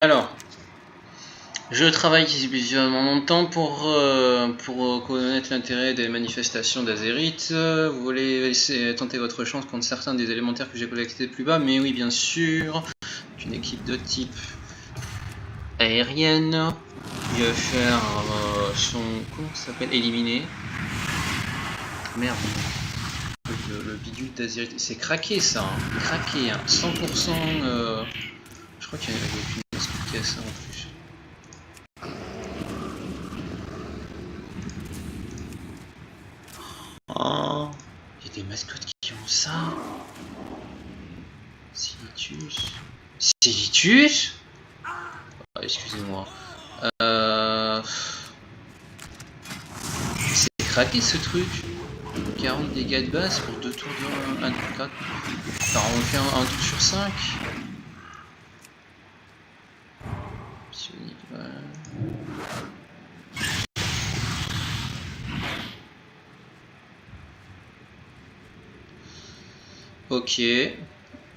Alors, je travaille suffisamment longtemps pour connaître l'intérêt des manifestations d'Azérites. Vous voulez tenter votre chance contre certains des élémentaires que j'ai collectés plus bas? Mais oui, bien sûr. Une équipe de type aérienne. Il va faire son... Comment ça s'appelle? Éliminer. Merde. Le bidule d'Azérite. C'est craqué ça. Hein. Craqué. Hein. 100%. Je crois qu'il y a aucune explication à ça en plus. Oh, il y a des mascottes qui ont ça. Silitus. Silitus? Ah, excusez-moi. C'est craqué ce truc. 40 dégâts de base pour 2 tours de 1 tour 4. Enfin, on fait un tour sur 5. Psionique, voilà. Ok.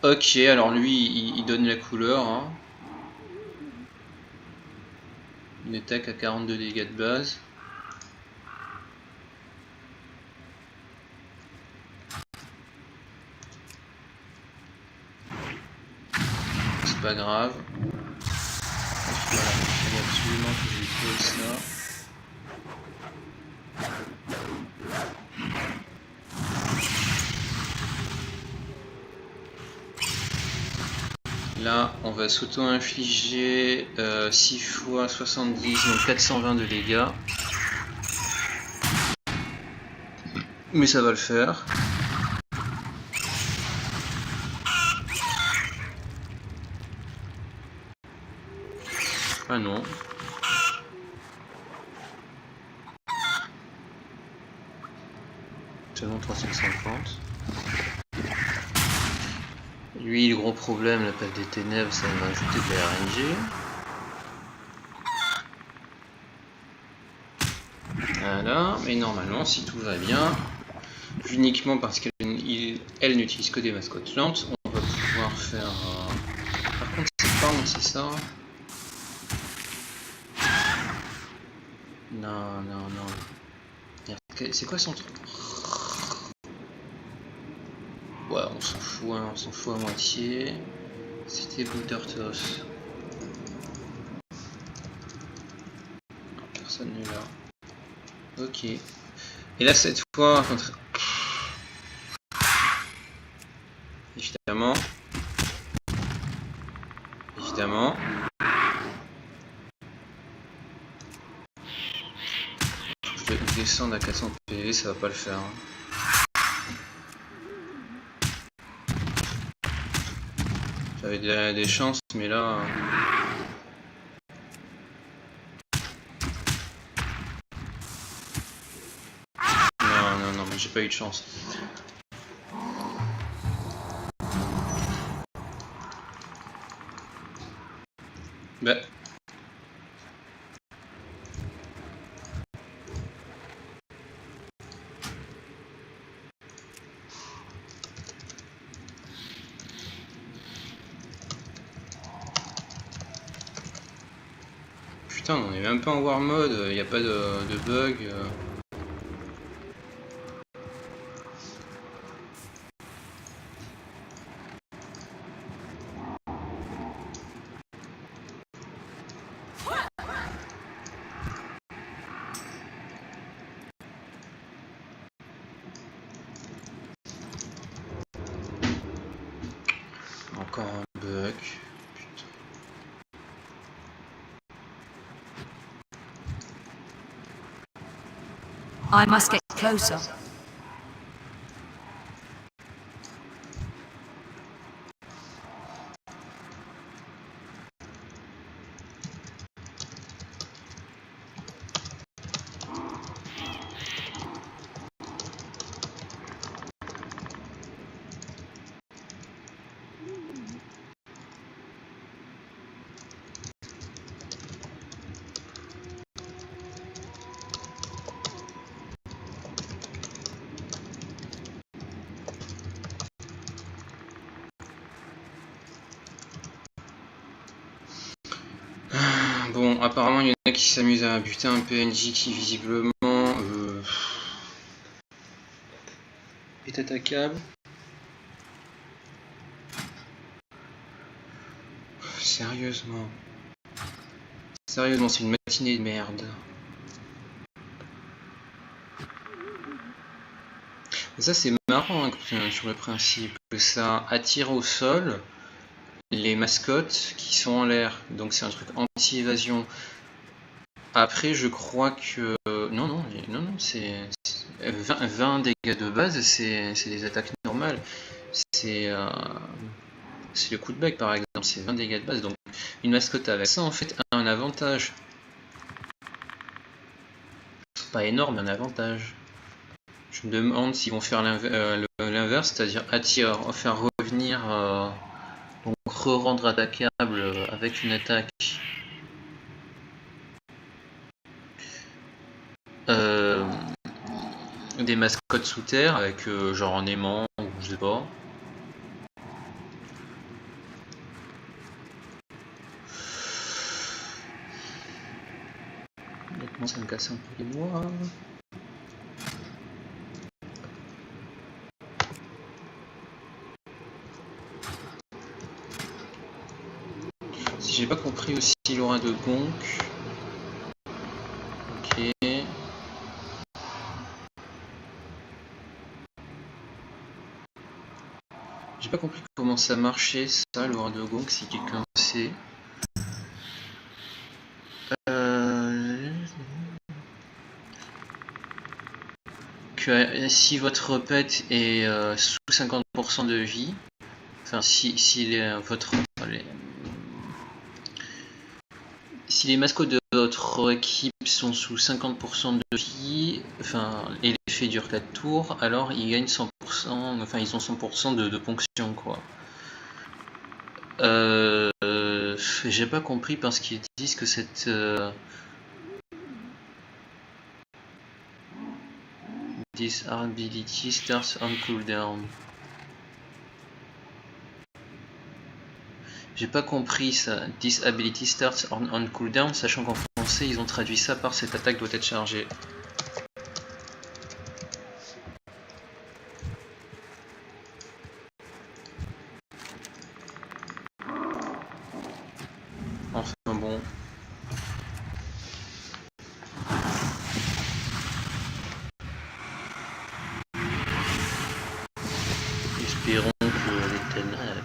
Ok, alors lui, il donne la couleur. Hein. Une attaque à 42 dégâts de base. C'est pas grave. Voilà, il fallait absolument que je pose ça. Là, on va s'auto-infliger 6 fois 70, donc 420 de dégâts. Mais ça va le faire. Ah non. Seulement 350. Lui, le gros problème, la pelle des ténèbres, ça va ajouter de la RNG. Voilà, mais normalement, si tout va bien, uniquement parce qu'elle n'utilise que des mascottes lentes, on va pouvoir faire... Par contre, c'est pas honte, c'est ça? Non, non, non. C'est quoi son truc? Ouais, on s'en fout, hein, on s'en fout à moitié. C'était Boutertos. Personne n'est là. Ok. Et là, cette fois, contre... Évidemment. Évidemment. Je vais descendre à 400 PV, ça va pas le faire. Hein. J'avais des chances, mais là... Non, non, non, mais j'ai pas eu de chance. Bah... Putain, on est même pas en war mode, y a pas de bug. Encore un bug. Putain. I must get closer. apparemment il y en a qui s'amusent à buter un PNJ qui visiblement est attaquable. Sérieusement. Sérieusement, c'est une matinée de merde. Et ça c'est marrant hein, sur le principe que ça attire au sol les mascottes qui sont en l'air. Donc c'est un truc anti-évasion. Après je crois que... Non, c'est 20 dégâts de base, c'est des attaques normales. C'est le coup de bec par exemple, c'est 20 dégâts de base. Donc une mascotte avec ça en fait a un avantage. C'est pas énorme, un avantage. Je me demande s'ils vont faire l'inverse, c'est-à-dire faire revenir, donc re-rendre attaquable avec une attaque des mascottes sous terre avec genre un aimant ou je sais pas. Honnêtement, ça me casse un peu les doigts. Si j'ai pas compris aussi, il aura de gonk. Ok. J'ai pas compris comment ça marchait ça, l'aura de gonk, si quelqu'un sait. Que si votre pet est sous 50% de vie, enfin si les mascottes de votre équipe sont sous 50% de vie, enfin et l'effet dure 4 tours, alors ils gagnent 100%, enfin ils ont 100% de ponction quoi. J'ai pas compris parce qu'ils disent que cette this ability starts on cooldown. J'ai pas compris ça. This ability starts on cooldown, sachant qu'en français ils ont traduit ça par cette attaque doit être chargée. Enfin bon. Espérons que les ténèbres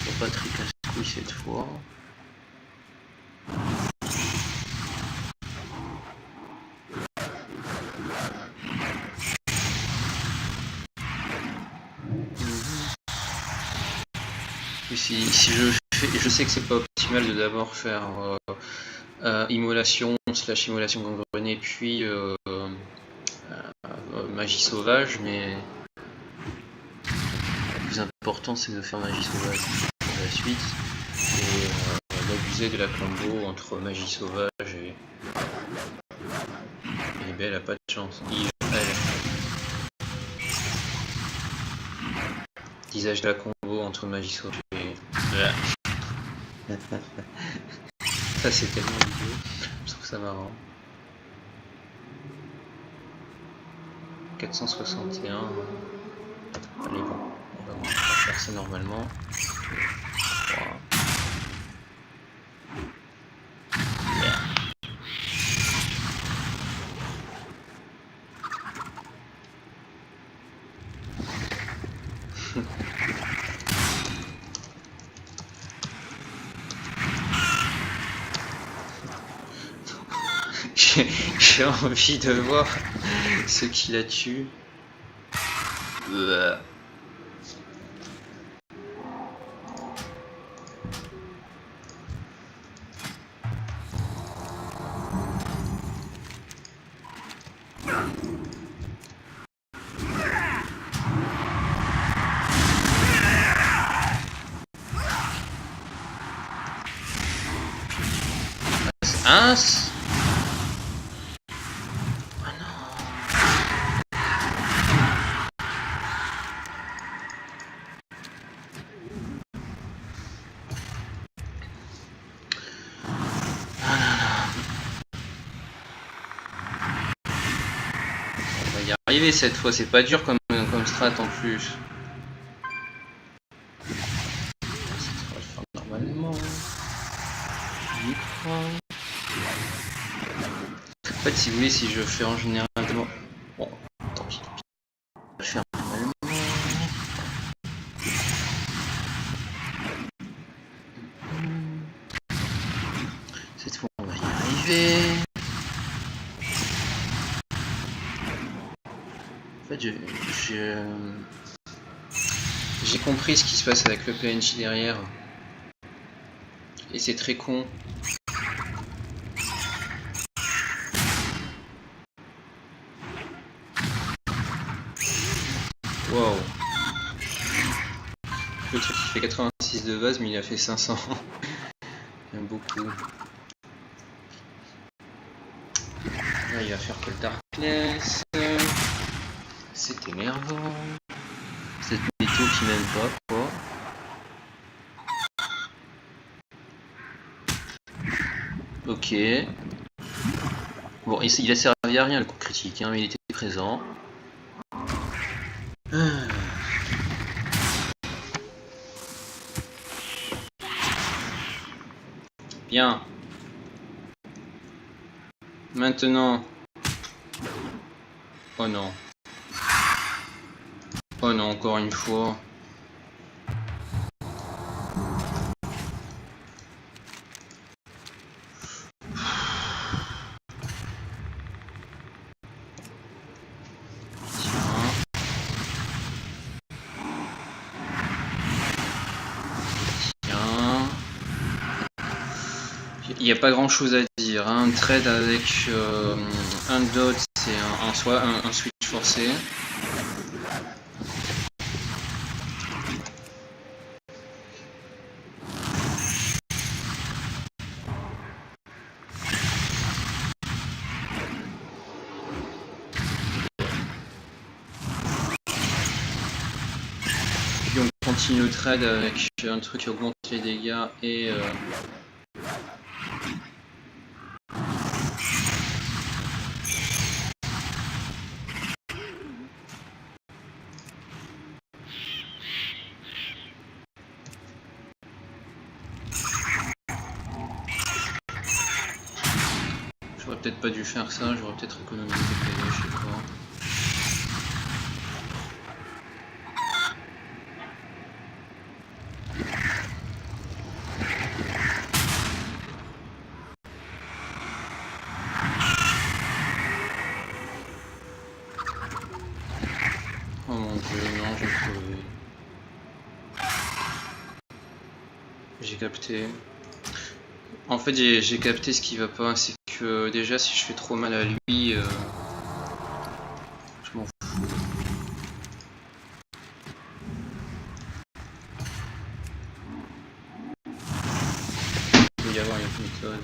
soient pas très casse-couilles cette fois. Et si je sais que c'est pas optimal de d'abord faire immolation / immolation gangrenée puis magie sauvage, mais le plus important c'est de faire magie sauvage pour la suite et d'abuser de la combo entre magie sauvage et ben, elle a pas de chance. Disage de la combo entre magie sauvage et... Ça c'est tellement idiot, je trouve ça marrant. 461. Allez bon, on va faire ça normalement. 3. Yeah. J'ai envie de voir ce qui la tue. As. arriver cette fois, c'est pas dur comme strat en plus. Ça va le faire normalement. J'y crois. En fait, si vous voulez, si je fais en général... Bon, tant pis. Je vais le faire normalement. Cette fois, on va y arriver. En fait, j'ai compris ce qui se passe avec le PNJ derrière. Et c'est très con. Wow. Le truc il fait 86 de base mais il a fait 500. J'aime beaucoup. Là il va faire que le Darkless. C'est énervant. Cette météo qui m'aime pas quoi. Ok. Bon il a servi à rien le coup critique hein, mais il était présent. Bien. Maintenant. Oh non. Oh non, encore une fois. Il n'y a pas grand chose à dire, hein. Un trade avec un dot c'est un switch forcé. Puis on continue le trade avec un truc qui augmente les dégâts et j'aurais peut-être pas dû faire ça, j'aurais peut-être économisé des PV, je sais pas. Oh mon dieu, non, j'ai crevé. J'ai capté. En fait, j'ai capté ce qui va pas, c'est que déjà si je fais trop mal à lui, je m'en fous. Il peut y avoir une méthode.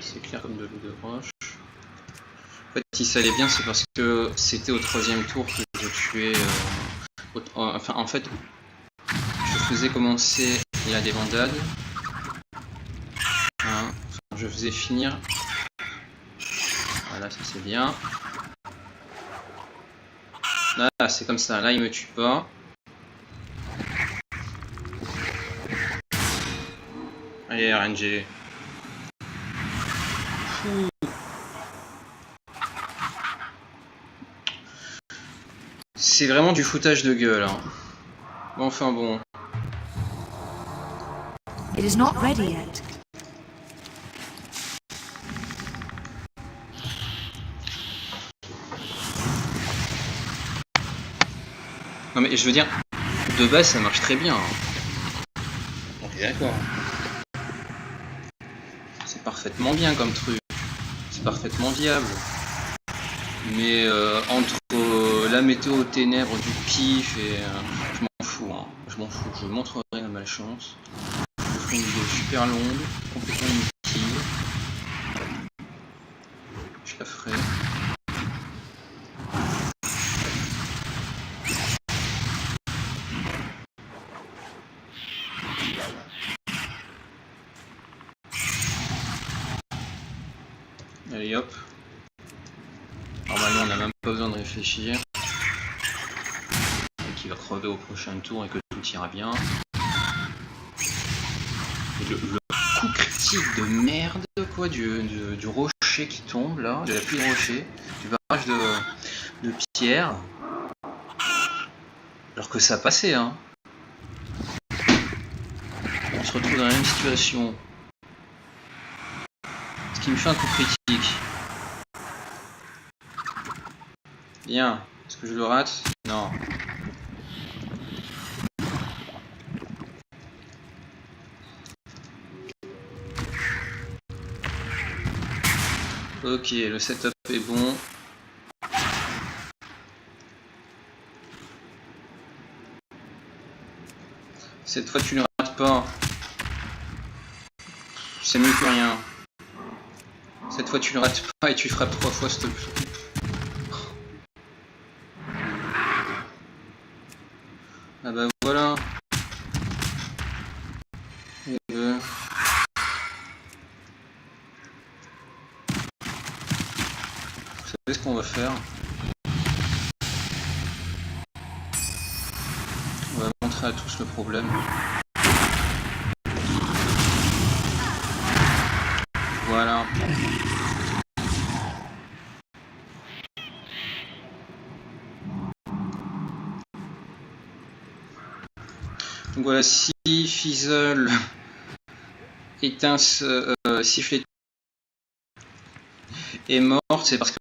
C'est clair comme de l'eau de roche. En fait, si ça allait bien, c'est parce que c'était au 3e tour que je tuais. Enfin, en fait, je faisais commencer la débandade. Hein, enfin, je faisais finir. Voilà, ça c'est bien. Là, c'est comme ça. Là, il me tue pas. Allez, RNG. C'est vraiment du foutage de gueule. Hein. Bon, enfin bon. It is not ready yet. Non mais je veux dire, de base ça marche très bien. Hein. On est d'accord. parfaitement bien comme truc. C'est parfaitement viable. Mais entre la météo ténèbres du pif et... je m'en fous, hein. Je m'en fous. Je montrerai la malchance. Je ferai une vidéo super longue, complètement inutile. Je la ferai. Allez hop. Normalement on n'a même pas besoin de réfléchir. Et qu'il va crever au prochain tour et que tout ira bien. Et le coup critique de merde quoi du rocher qui tombe là, de la pluie de rocher, du barrage de pierre. Alors que ça passait hein. On se retrouve dans la même situation. Ce qui me fait un coup critique. Bien. Est-ce que je le rate? Non. Ok, le setup est bon. Cette fois tu ne rates pas. C'est mieux que rien. Cette fois tu ne rates pas et tu frappes 3 fois s'il te plaît. Ah bah voilà. Vous savez ce qu'on va faire? On va montrer à tous le problème. Voilà. Donc voilà, si Fizzle éteint sifflet est morte, c'est parce que